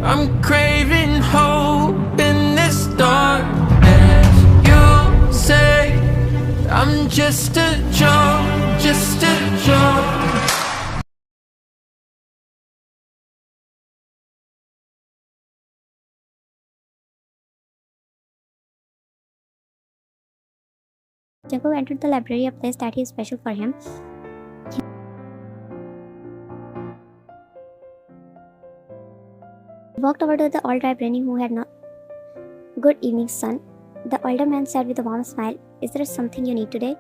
I'm craving hope in this darkness. You say I'm just a joke, just a joke. Jungkook entered the library, a place that is special for him. He walked over to the old librarian who had no good evening, son. The older man said with a warm smile, "Is there something you need today?"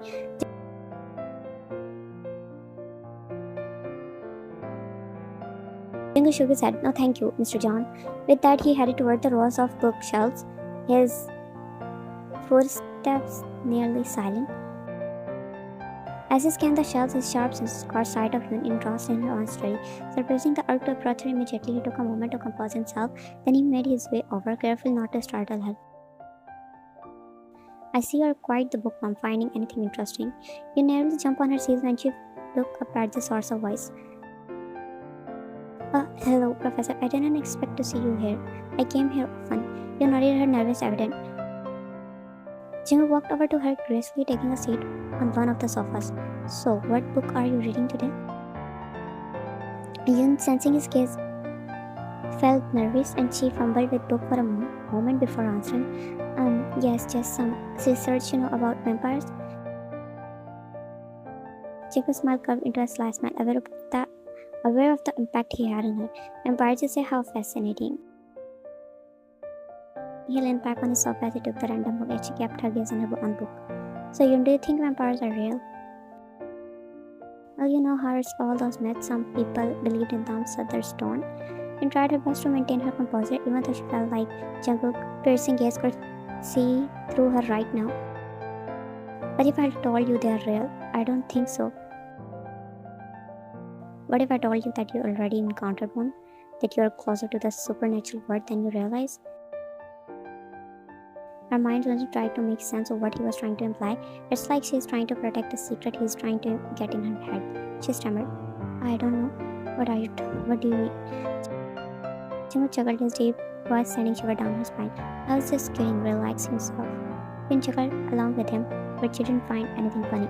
Jungkook shook his head. "No, thank you, Mr. John." With that, he headed toward the rows of bookshelves, his footsteps nearly silent. As he scanned the shelves, his sharp senses caught sight of Yoon engrossed in her own study. Suppressing the urge to approach her immediately, he took a moment to compose himself. Then he made his way over, careful not to startle her. "I see you're quite the bookworm, finding anything interesting." You nearly jumped on her seat when she looked up at the source of voice. Hello, Professor. I didn't expect to see you here. I came here often." You nodded, her nervous evident. Jungkook walked over to her, gracefully taking a seat on one of the sofas. "So, what book are you reading today?" Yoon, sensing his gaze, felt nervous and she fumbled with book for a moment before answering. Yes, just some research, about vampires." Jungkook's smile curved into a sly smile, aware of the impact he had on her. "Vampires, you say? How fascinating." He leaned back on his sofa as he took the random book and she kept her gaze on her own book. "So, Yoon, do you think vampires are real?" "Well, hers all those myths. Some people believed in them, so others don't." And tried her best to maintain her composure, even though she felt like Jungkook's piercing gaze could see through her right now. "But if I told you they are real?" "I don't think so." "What if I told you that you already encountered one? That you are closer to the supernatural world than you realize?" Her mind only tried to make sense of what he was trying to imply. It's like she is trying to protect the secret he is trying to get in her head. She stammered, "I don't know. What do you mean?" Jungkook chuckled, his deep voice sending shiver down her spine. "I was just kidding, relaxing yourself." Yoon chuckled along with him, but she didn't find anything funny.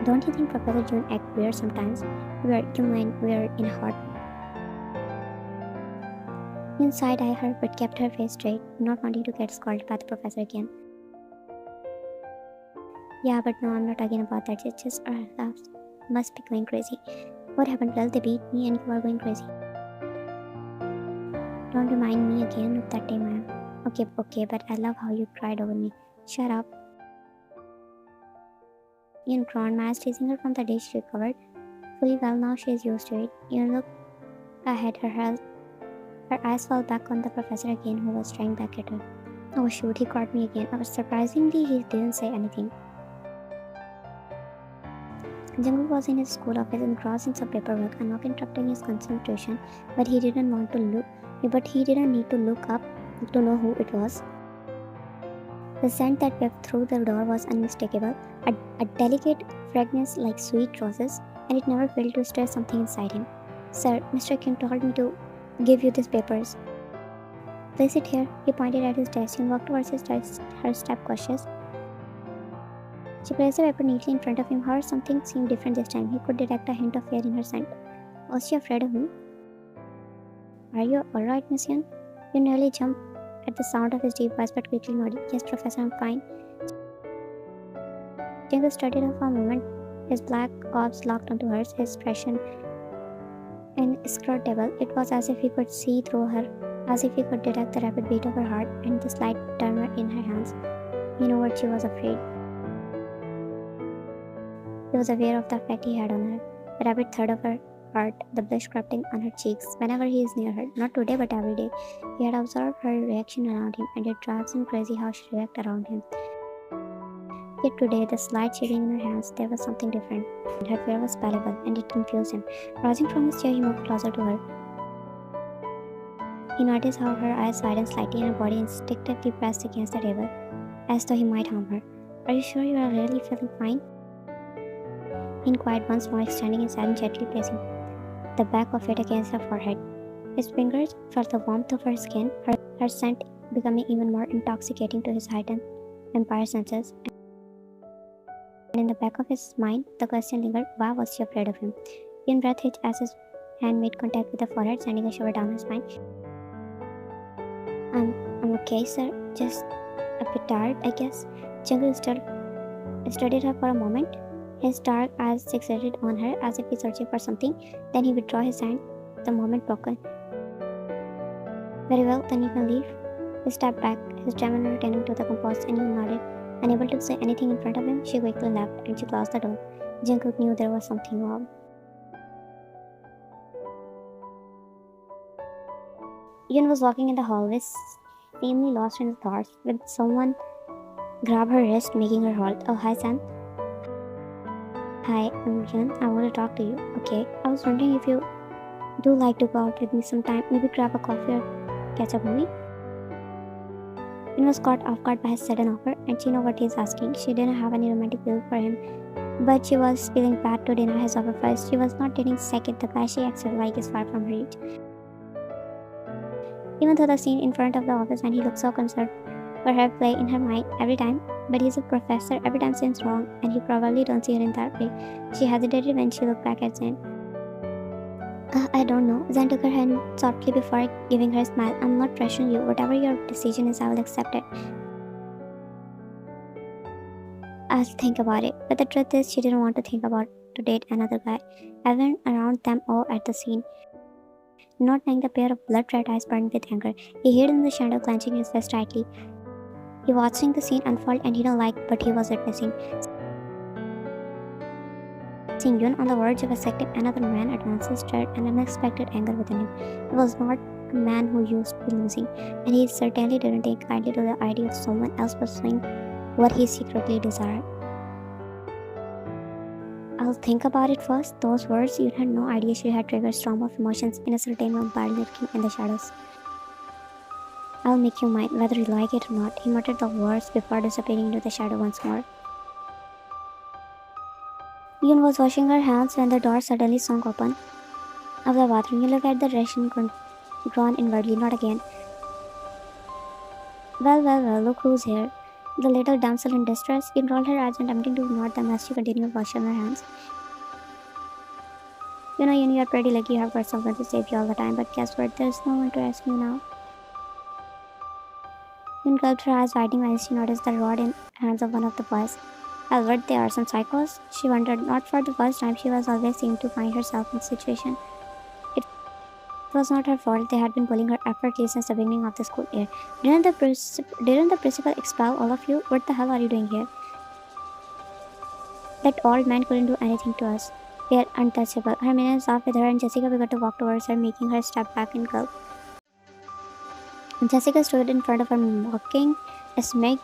"Don't you think Professor June act weird sometimes?" "Weird? You mean weird in a hot?" Yoon side-eyed her but kept her face straight, not wanting to get scolded by the professor again. "Yeah, but no, I'm not talking about that. It's just our lives must be going crazy." "What happened?" "Well, they beat me and you are going crazy." "Don't remind me again of that day, ma'am." Okay, but I love how you cried over me." "Shut up." Yoon groaned, Maya teasing her from the day she recovered. Fully well now she is used to it. Yoon looked ahead, her eyes fell back on the professor again, who was staring back at her. "Oh shoot, he caught me again." Surprisingly, he didn't say anything. Jungkook was in his school office engrossed in some paperwork, a knock interrupting his concentration, but he didn't need to look up to know who it was. The scent that wafted through the door was unmistakable, a delicate fragrance like sweet roses, and it never failed to stir something inside him. "Sir, Mr. Kim told me to give you these papers." "Place it here." He pointed at his desk and walked towards her step cautious. She placed the paper neatly in front of him. However, something seemed different this time. He could detect a hint of fear in her scent. "Was she afraid of me?" "Are you alright, Miss Yoon?" You nearly jumped at the sound of his deep voice but quickly nodded. "Yes, Professor, I'm fine." Jungkook studied her for a moment, his black orbs locked onto hers, his expression inscrutable. It was as if he could see through her, as if he could detect the rapid beat of her heart and the slight tremor in her hands. He knew what she was afraid. He was aware of the effect he had on her, the rapid thud of her heart, the blush creeping on her cheeks whenever he is near her. Not today, but every day. He had observed her reaction around him, and it drives him crazy how she reacted around him. Yet today, the slight shaking in her hands, there was something different. Her fear was palpable, and it confused him. Rising from his chair, he moved closer to her. He noticed how her eyes widened slightly and her body instinctively pressed against the table, as though he might harm her. "Are you sure you are really feeling fine?" He inquired once more, extending his hand and gently placing the back of it against her forehead. His fingers felt the warmth of her skin, her scent becoming even more intoxicating to his heightened vampire senses. And in the back of his mind, the question lingered, why was she afraid of him? Ian's breath hitched as his hand made contact with her forehead, sending a shiver down his spine. I'm okay, sir. Just a bit tired, I guess. Jungkook studied her for a moment, his dark eyes fixated on her as if he's searching for something. Then he withdrew his hand, the moment broken. Very well, then you can leave. He stepped back, his demeanor returning to the composed, and he nodded. Unable to say anything in front of him, she quickly left and she closed the door. Jungkook knew there was something wrong. Yun was walking in the hallway, seemingly lost in his thoughts, when someone grabbed her wrist, making her halt. Oh, hi, Sam. Hi, I'm Yun. I want to talk to you. Okay, I was wondering if you do like to go out with me sometime, maybe grab a coffee or catch a movie. Yun was caught off guard by his sudden offer, and she knew what he was asking. She didn't have any romantic feeling for him, but she was feeling bad to deny his offer first. She was not dating second. The guy she acted like is far from her reach. Even though the scene in front of the office and he looked so concerned for her play in her mind every time, but he's a professor, every time seems wrong, and he probably don't see her in that way. She hesitated when she looked back at Zen. I don't know. Zen took her hand softly before giving her a smile. I'm not pressuring you. Whatever your decision is, I will accept it. I'll think about it. But the truth is, she didn't want to think about to date another guy. I went around them all at the scene. Not knowing, the pair of blood-red eyes burned with anger. He hid in the shadow, clenching his fist tightly. He watching the scene unfold, and he didn't like what he was witnessing. Seeing Yun on the verge of accepting another man advances stirred an unexpected anger within him. He was not a man who used to be losing, and he certainly didn't take kindly to the idea of someone else pursuing what he secretly desired. I'll think about it first. Those words, you had no idea she had triggered a storm of emotions in a certain vampire lurking in the shadows. I'll make you mine, whether you like it or not. He muttered the words before disappearing into the shadow once more. Yun was washing her hands when the door suddenly swung open of the bathroom. You look at the Russian groan inwardly, not again. Well, look who's here. The little damsel in distress. Yun rolled her eyes and attempting to ignore them as she continued washing her hands. You know, Yun, you're pretty lucky you have got someone to save you all the time, but guess what? There's no one to rescue now. Yun gulped her eyes widening when she noticed the rod in hands of one of the boys. Albert, they are some psychos? She wondered. Not for the first time, she was always seemed to find herself in a situation. It was not her fault. They had been bullying her effortlessly since the beginning of the school year. Didn't the principal expel all of you? What the hell are you doing here? That old man couldn't do anything to us. We are untouchable. Her minions laughed with her, and Jessica began to walk towards her, making her step back and gulp. Jessica stood in front of her, mocking a smirk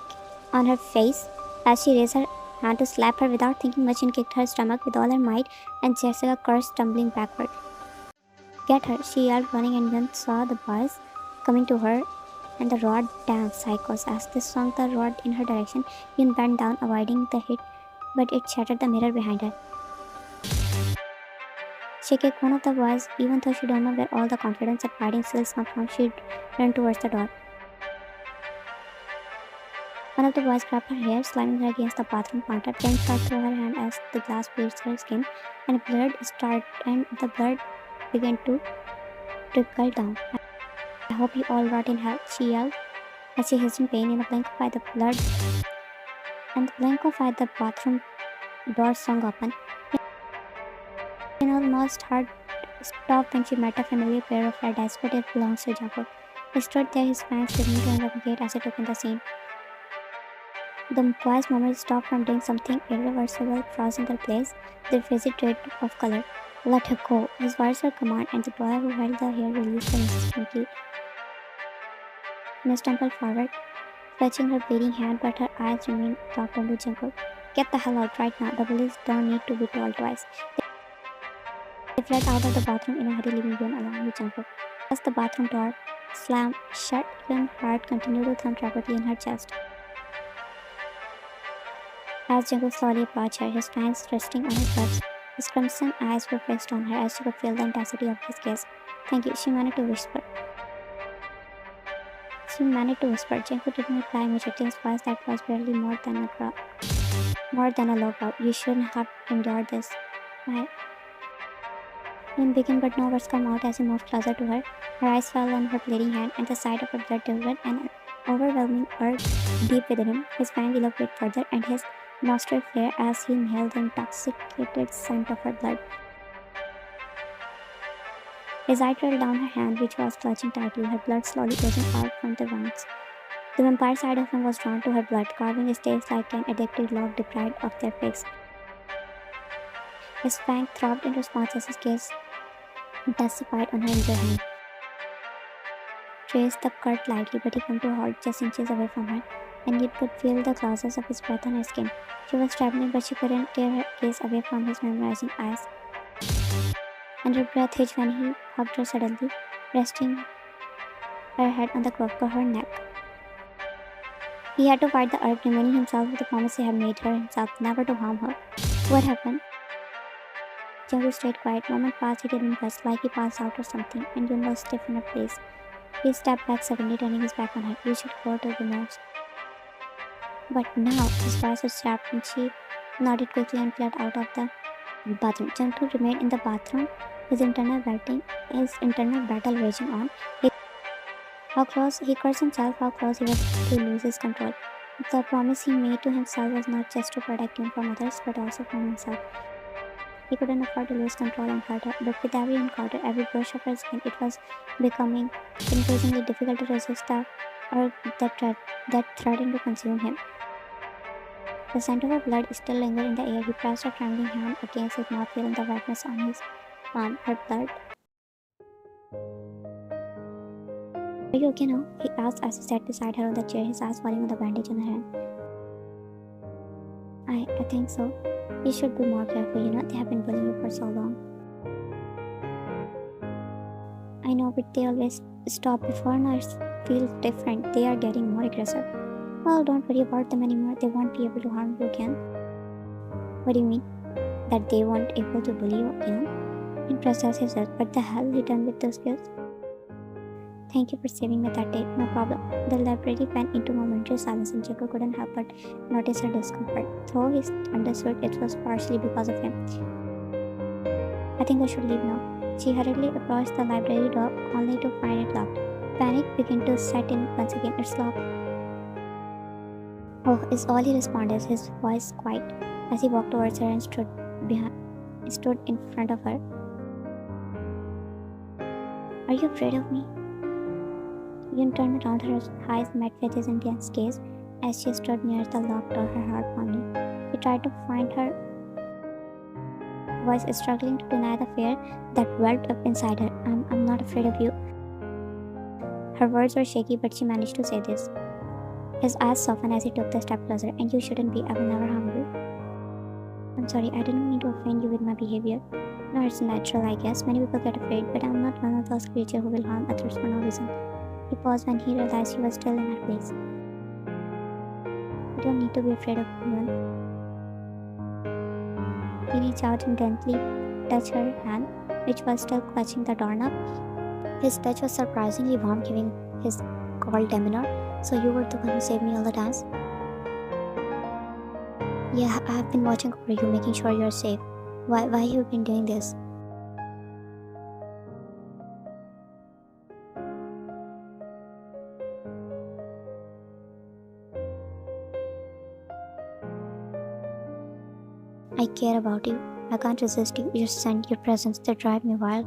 on her face as she raised her hand to slap her. Without thinking much, and kicked her stomach with all her might, and Jessica cursed, tumbling backward. Get her, she yelled, running, and then saw the boys coming to her and the rod. Damn psychos. As they swung the rod in her direction, Yun bent down, avoiding the hit, but it shattered the mirror behind her. She kicked one of the boys, even though she don't know where all the confidence and fighting skills come from. She ran towards the door. One of the boys grabbed her hair, slamming her against the bathroom counter. Then shot through her hand as the glass pierced her skin, and the blood began to trickle down. I hope you all rot in hell, she yelled as she hissed in pain. In the blink of eye, the bathroom door swung open. Almost heart stopped when she met a familiar pair of red eyes, but it belongs to Jungkook. He stood there, his fangs beginning to investigate as he took in the scene. The boys' moment stopped from doing something irreversible, froze in their place, their faces red of color. Let her go. His words were command, and the boy who held the hair released her instantly. Miss stumbled forward, clutching her bleeding hand, but her eyes remained locked onto Jungkook. Get the hell out right now. The police don't need to be told twice. They fled out of the bathroom in a hurry, leaving Yun along with Jungkook. As the bathroom door slammed shut, Yun's heart continued to thump rapidly in her chest. As Jungkook slowly approached her, his fangs resting on her breast, His crimson eyes were fixed on her as she could feel the intensity of his gaze. "Thank you," she managed to whisper. Jungkook did not reply immediately. His voice that was barely more than a low growl. "You shouldn't have endured this." I didn't begin, but no words come out as he moved closer to her. Her eyes fell on her bleeding hand, and the sight of her blood delivered an overwhelming urge deep within him. His fang elongated further, and his nostrils flared as he inhaled the intoxicated scent of her blood. His eye trailed down her hand, which was clutching tightly, her blood slowly oozing out from the veins. The vampire side of him was drawn to her blood, carving his tails like an addicted log deprived of their fix. His fang throbbed in response as his gaze intensified on her injured hand. Traced the cut lightly, but he came to a halt just inches away from her, and yet could feel the closeness of his breath on her skin. She was trembling, but she couldn't tear her gaze away from his memorizing eyes. And her breath hitched when he hugged her suddenly, resting her head on the curve of her neck. He had to fight the urge, reminding himself of the promise he had made her himself never to harm her. "What happened?" Jungkook stayed quiet. Moment passed, he didn't budge, like he passed out or something, and Yun was stiff in her place. He stepped back suddenly, turning his back on her. "You should go to the nurse." But now, his voice was sharp, and she nodded quickly and fled out of the bathroom. Jungkook remained in the bathroom, his internal battle raging on. He cursed himself how close he was to lose his control. The promise he made to himself was not just to protect him from others, but also from himself. He couldn't afford to lose control and hurt her, but with every encounter, every brush of her skin, it was becoming increasingly difficult to resist the urge that threatened to consume him. The scent of her blood still lingered in the air. He pressed her trembling hand against his mouth, feeling the wetness on his palm. Her blood. "Are you okay now?" he asked as he sat beside her on the chair, his eyes falling on the bandage on her hand. I think so. You should be more careful, they have been bullying you for so long." "I know, but they always stop before now it feels different. They are getting more aggressive." "Well, don't worry about them anymore. They won't be able to harm you again." "What do you mean? That they won't able to bully you again?" In process he said, "What the hell he done with those kids?" "Thank you for saving me that day." "No problem." The library went into momentary silence, and Jacob couldn't help but notice her discomfort, though he understood it was partially because of him. "I think I should leave now." She hurriedly approached the library door, only to find it locked. Panic began to set in once again. "It's locked." "Oh," is all he responded, his voice quiet, as he walked towards her and stood in front of her. "Are you afraid of me?" Yun turned around, her eyes met with his intense gaze as she stood near the locked door, her heart pounding. He tried to find her voice, struggling to deny the fear that welled up inside her. I'm not afraid of you." Her words were shaky, but she managed to say this. His eyes softened as he took the step closer. "And you shouldn't be. I will never harm you." "I'm sorry, I didn't mean to offend you with my behavior." "No, it's natural, I guess. Many people get afraid, but I'm not one of those creatures who will harm others for no reason." He paused when he realized she was still in her place. "You don't need to be afraid of anyone." He reached out and gently touched her hand, which was still clutching the doorknob. His touch was surprisingly warm, giving his cold demeanor. "So you were the one who saved me all the times?" "Yeah, I have been watching over you, making sure you're safe." Why have you been doing this?" "I care about you. I can't resist you. Your scent, your presence, they drive me wild."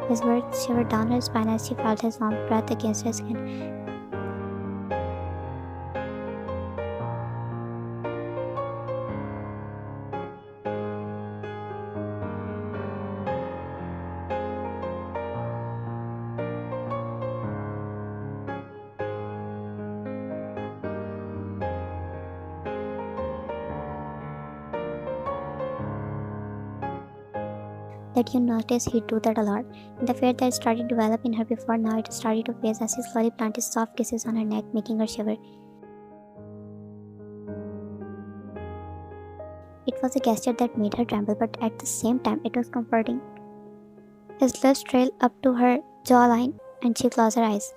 His words shivered down her spine as she felt his warm breath against her skin. that you notice he'd do that a lot. And the fear that started to develop in her before now it started to face as he slowly planted soft kisses on her neck, making her shiver. It was a gesture that made her tremble, but at the same time it was comforting. His lips trailed up to her jawline and she closed her eyes.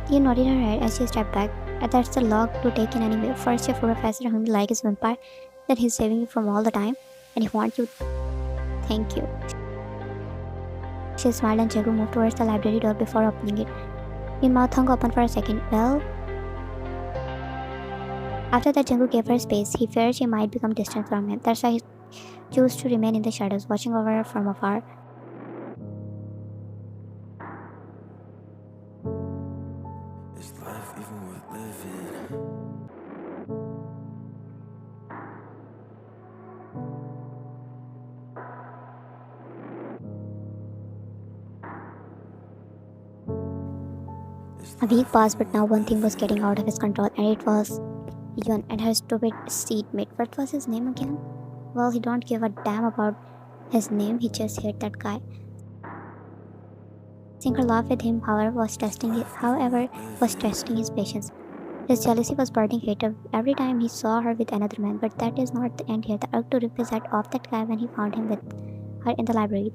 Tia nodded her head as she stepped back. That's a lot to take in anyway. First, your professor whom you like is a vampire that he's saving you from all the time, and he wants you. Thank you. She smiled and Jungkook moved towards the library door before opening it. His mouth hung open for a second. Well, after that, Jungkook gave her space. He feared she might become distant from him. That's why he chose to remain in the shadows, watching over her from afar. Is life even worth living? A week passed, but now one thing was getting out of his control, and it was Yun and her stupid seatmate. What was his name again? Well, he don't give a damn about his name, he just hate that guy. Seeing her laugh with him, however, was testing his patience. His jealousy was burning hatred every time he saw her with another man, but that is not the end here. The urge to rip his head off that guy when he found him with her in the library.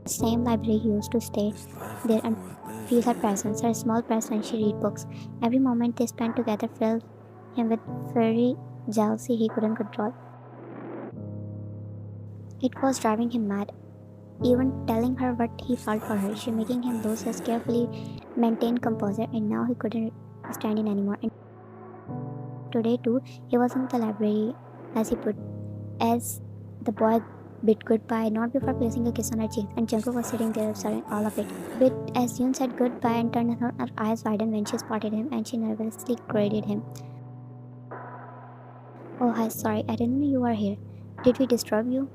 The same library he used to stay there and feel her presence, her small presence when she read books. Every moment they spent together filled him with fiery jealousy he couldn't control. It was driving him mad. Even telling her what he felt for her, she making him lose his carefully maintained composure, and now he couldn't stand it anymore. And today too, he was in the library as the boy bid goodbye, not before placing a kiss on her cheek, and Jungkook was sitting there observing all of it. But as Yoon said goodbye and turned her eyes widened when she spotted him, and she nervously graded him. Oh, hi, sorry, I didn't know you were here. Did we disturb you?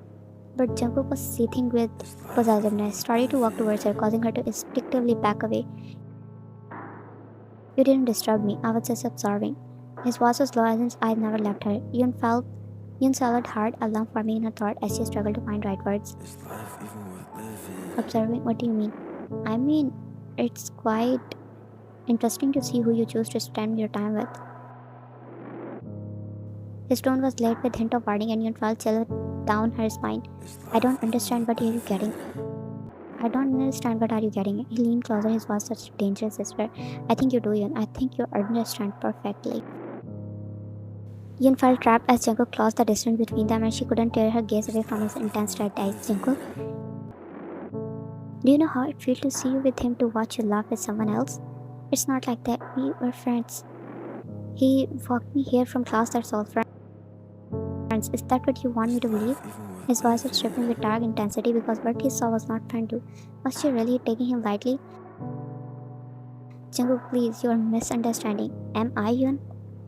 But Jungkook was seething with possessiveness, started to walk towards her, causing her to instinctively back away. You didn't disturb me, I was just observing. His voice was low and his eyes never left her. Yun swallowed hard, a lump forming in her throat as she struggled to find right words. Is life even worth living? Observing? What do you mean? I mean, it's quite interesting to see who you choose to spend your time with. His tone was laid with hint of warning, and Yun felt chill down her spine. I don't understand what are you getting. I don't understand what are you getting. He leaned closer, his voice such a dangerous whisper. I think you do, Yun. I think you understand perfectly. Yun felt trapped as Jungkook closed the distance between them, and she couldn't tear her gaze away from his intense red eyes. Jungkook, do you know how it feels to see you with him, to watch you laugh with someone else? It's not like that. We were friends. He walked me here from class, that's all. Friends. Is that what you want me to believe? His voice was dripping with dark intensity because what he saw was not fun to. Was she really taking him lightly? Jungkook, please, you are misunderstanding. Am I Yun?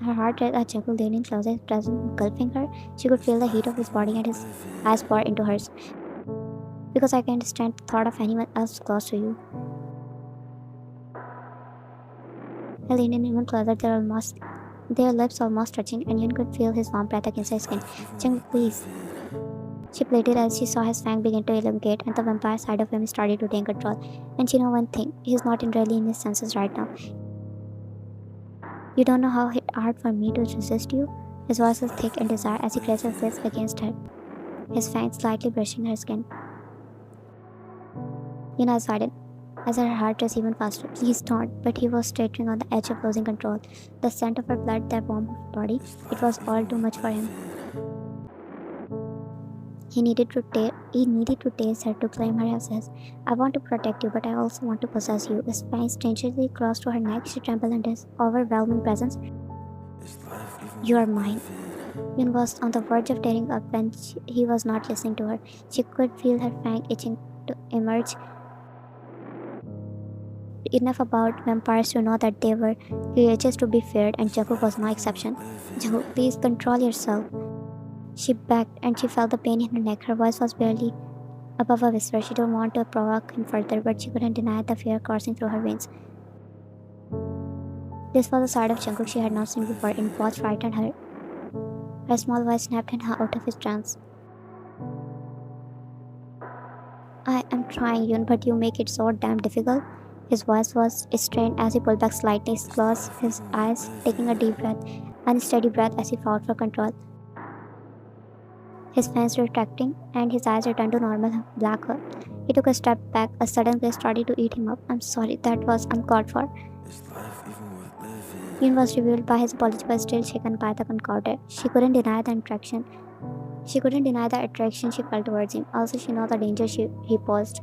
Her heart raced as Jungkook leaning closer, his presence engulfing her. She could feel the heat of his body and his eyes pour into hers. Because I can't stand the thought of anyone else close to you. He leaned in even closer, their lips almost touching, and Yun could feel his warm breath against her skin. Jungkook, please. She pleaded as she saw his fang begin to elongate and the vampire side of him started to take control. And she knew one thing, he's not really in his senses right now. You don't know how hard for me to resist you? His voice was thick in desire as he pressed his lips against her, his fangs slightly brushing her skin. Yun eyes widened as her heart raced even faster. Please don't, but he was teetering on the edge of losing control. The scent of her blood, that warm body, it was all too much for him. He needed to taste her to claim her as his. I want to protect you, but I also want to possess you. His fangs strangely close to her neck. She trembled under his overwhelming presence. Is life even You are worth mine. living? Yun was on the verge of tearing up when he was not listening to her. She could feel her fang itching to emerge enough about vampires to know that they were creatures to be feared, and Jungkook was no exception. Jungkook, please control yourself. She begged, and she felt the pain in her neck. Her voice was barely above a whisper. She didn't want to provoke him further, but she couldn't deny the fear coursing through her veins. This was a side of Jungkook she had not seen before. It both frightened her. Her small voice snapped him out of his trance. I am trying, Yun, but you make it so damn difficult. His voice was strained as he pulled back slightly, closed his eyes, taking a deep breath, unsteady breath as he fought for control. His fangs retracting, and his eyes returned to normal black hole. He took a step back, a sudden place started to eat him up. I'm sorry, that was uncalled for. Is life even worth living? Yun was revealed by his apology but still shaken by the encounter. She couldn't deny the attraction. She felt towards him. Also, she knew the danger he posed.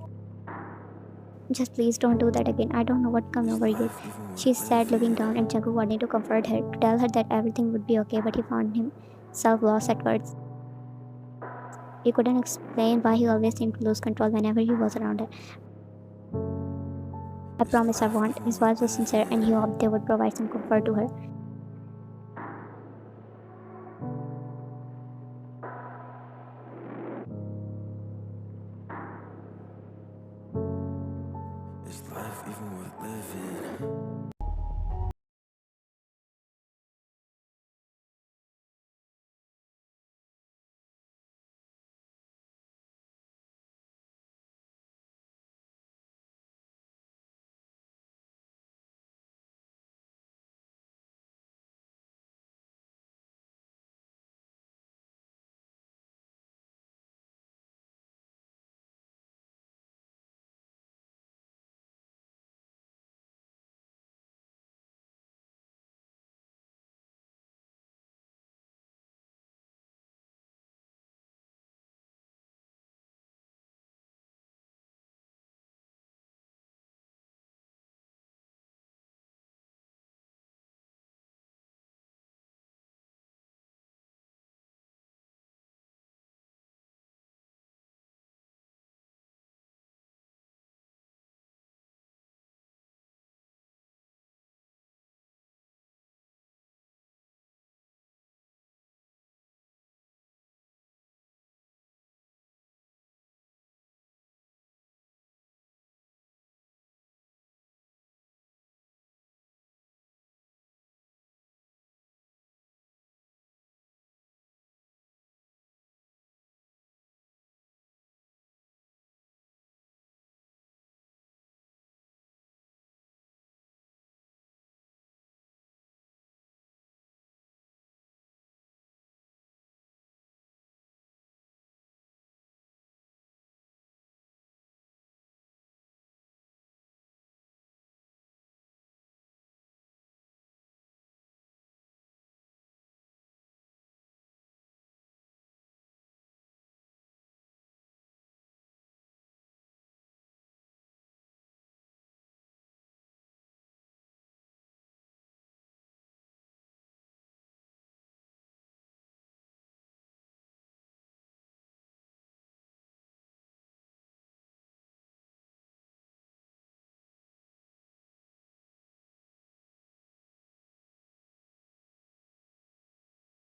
Just please don't do that again. I don't know what come over you, she said, looking down, and Jungkook wanted to comfort her, to tell her that everything would be okay, but he found himself lost at words. He couldn't explain why he always seemed to lose control whenever he was around her. I promise I won't. His voice was sincere, and he hoped they would provide some comfort to her. Is life even worth living?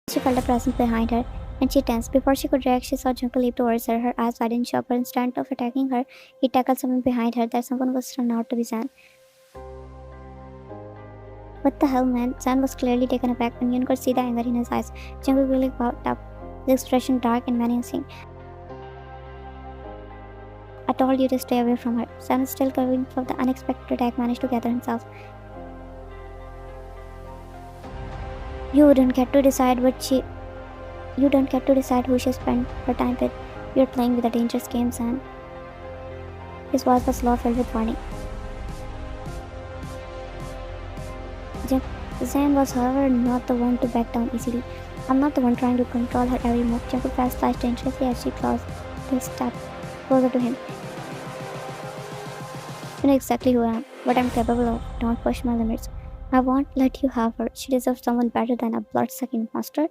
She felt a presence behind her, and she tensed. Before she could react, she saw Jungkook leap towards her, her eyes wide in shock, but instead of attacking her, he tackled someone behind her. That someone was turned out to be Zan. What the hell, man? Zan was clearly taken aback, and Yun could see the anger in his eyes. Jungkook really walked up, the expression dark and menacing. I told you to stay away from her. Sam, still covering from the unexpected attack, managed to gather himself. You don't get to decide who she spent her time with. You're playing with a dangerous game, Sam. His voice was low, filled with warning. Zan was, however, not the one to back down easily. I'm not the one trying to control her every move. Jungkook fast slashed dangerously as she closed this step closer to him. You know exactly who I am, what I'm capable of. Don't push my limits. I won't let you have her. She deserves someone better than a blood-sucking monster.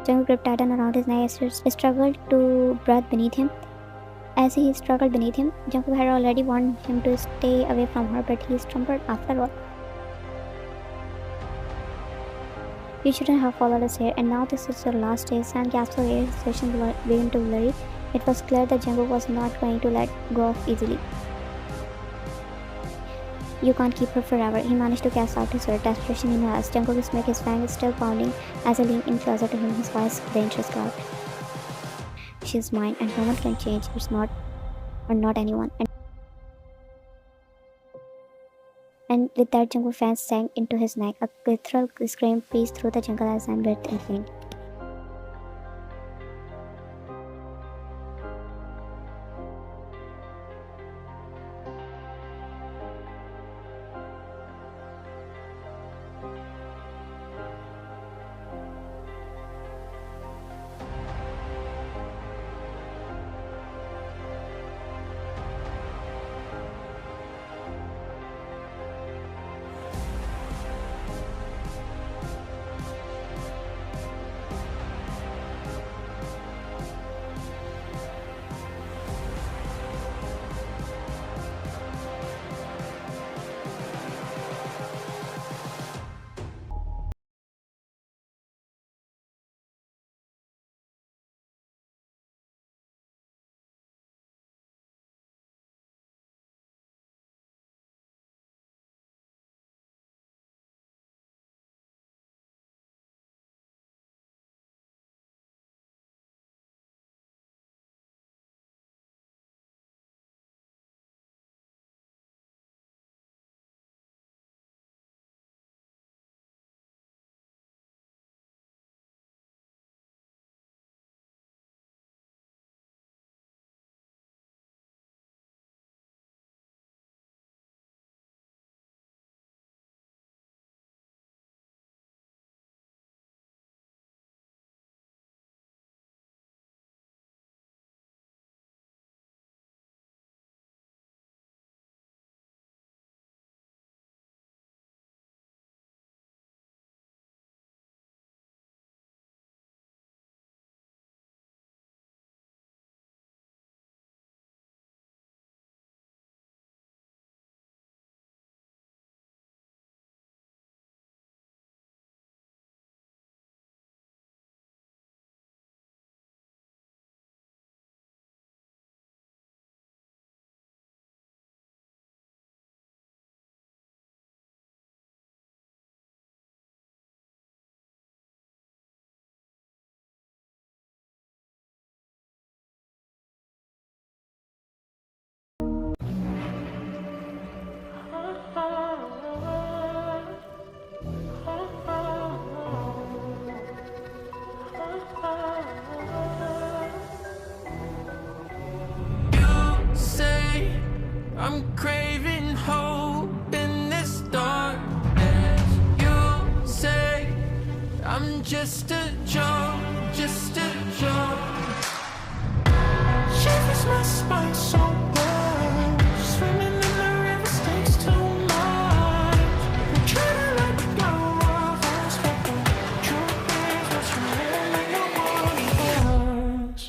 Jungkook gripped tighten around his neck as he struggled to breathe beneath him. As he struggled beneath him, Jungkook had already warned him to stay away from her, but he stumbled after all. You shouldn't have followed us here, and now this is your last day. Sam gasped for air, his expression began to blurry. It was clear that Jungkook was not going to let go of easily. You can't keep her forever. He managed to cast out his word, desperation in her eyes. Jungkook's make his fangs still pounding as he leaned in closer to him, his voice dangerous cloud. She's mine, and no one can change. It's not, or not anyone. And with that, Jungkook's fangs sank into his neck. A guttural scream pierced through the jungle as Sam breathed and faint. I'm craving hope in this darkness. You say I'm just a joke, just a joke. Shivers my spine so bad. Swimming in the river takes too much. I'm trying to let go of us, but the truth is what's really your one of us.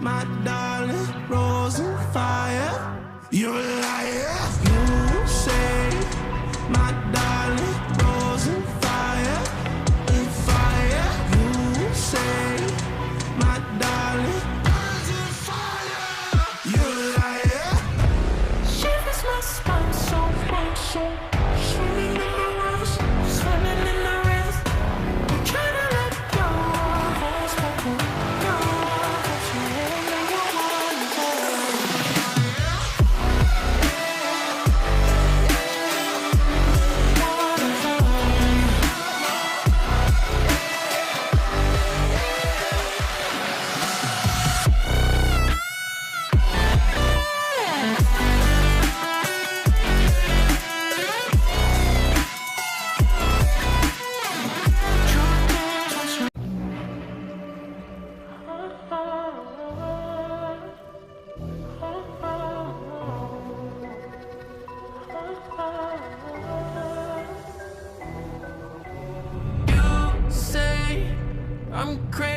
My darling, rose and fire. You're a liar. You say my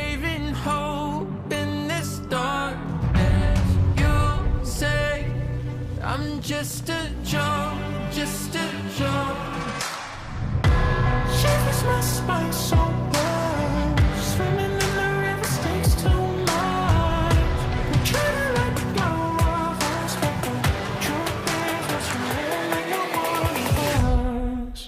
craving hope in this darkness. You say I'm just a joke, just a joke. Shivers my spine so bad. Swimming in the river stakes too much. I'm trying to let go of us, but the truth is what's real and you want us.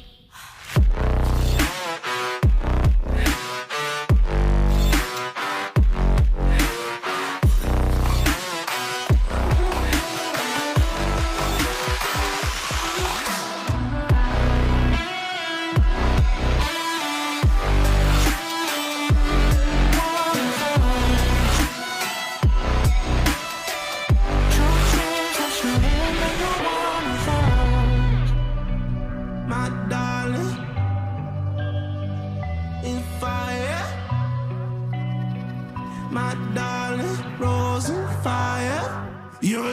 My darling, in fire. My darling, rose in fire. You're